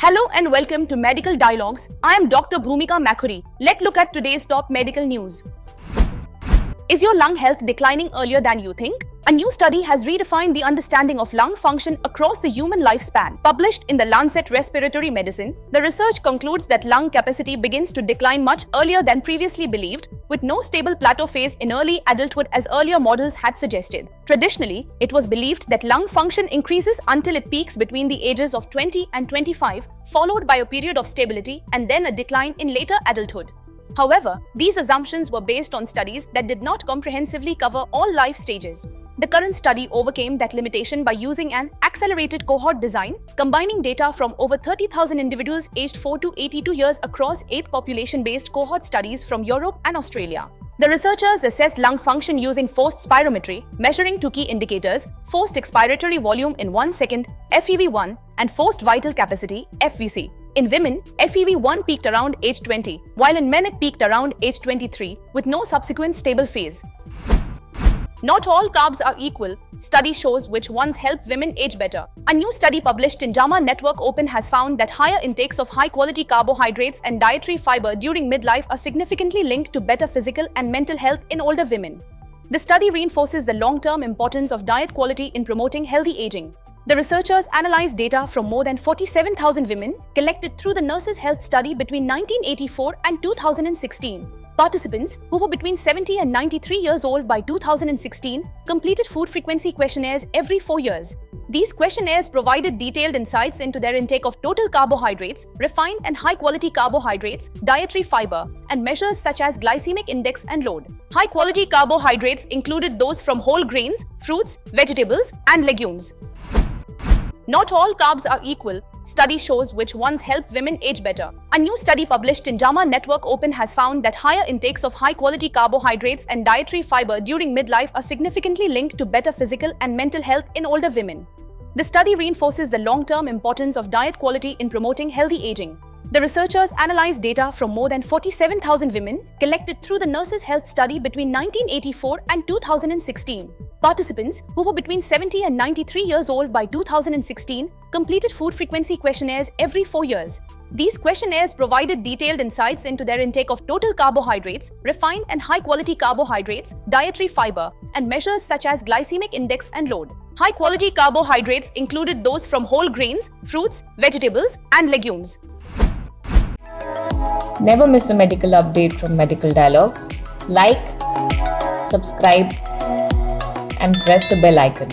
Hello and welcome to Medical Dialogues. I am Dr. Bhumika Makhuri. Let's look at today's top medical news. Is your lung health declining earlier than you think? A new study has redefined the understanding of lung function across the human lifespan. Published in the Lancet Respiratory Medicine, the research concludes that lung capacity begins to decline much earlier than previously believed, with no stable plateau phase in early adulthood as earlier models had suggested. Traditionally, it was believed that lung function increases until it peaks between the ages of 20 and 25, followed by a period of stability and then a decline in later adulthood. However, these assumptions were based on studies that did not comprehensively cover all life stages. The current study overcame that limitation by using an accelerated cohort design, combining data from over 30,000 individuals aged 4 to 82 years across 8 population-based cohort studies from Europe and Australia. The researchers assessed lung function using forced spirometry, measuring two key indicators: forced expiratory volume in 1 second, FEV1, and forced vital capacity, FVC. In women, FEV1 peaked around age 20, while in men it peaked around age 23, with no subsequent stable phase. Not all carbs are equal. Study shows which ones help women age better. A new study published in JAMA Network Open has found that higher intakes of high-quality carbohydrates and dietary fiber during midlife are significantly linked to better physical and mental health in older women. The study reinforces the long-term importance of diet quality in promoting healthy aging. The researchers analyzed data from more than 47,000 women collected through the Nurses' Health Study between 1984 and 2016. Participants, who were between 70 and 93 years old by 2016, completed food frequency questionnaires every 4 years. These questionnaires provided detailed insights into their intake of total carbohydrates, refined and high-quality carbohydrates, dietary fiber, and measures such as glycemic index and load. High-quality carbohydrates included those from whole grains, fruits, vegetables, and legumes. Not all carbs are equal. Study shows which ones help women age better. A new study published in JAMA Network Open has found that higher intakes of high-quality carbohydrates and dietary fiber during midlife are significantly linked to better physical and mental health in older women. The study reinforces the long-term importance of diet quality in promoting healthy aging. The researchers analyzed data from more than 47,000 women collected through the Nurses' Health Study between 1984 and 2016. Participants, who were between 70 and 93 years old by 2016, completed food frequency questionnaires every 4 years. These questionnaires provided detailed insights into their intake of total carbohydrates, refined and high-quality carbohydrates, dietary fiber, and measures such as glycemic index and load. High-quality carbohydrates included those from whole grains, fruits, vegetables, and legumes. Never miss a medical update from Medical Dialogues. Like, subscribe, and press the bell icon.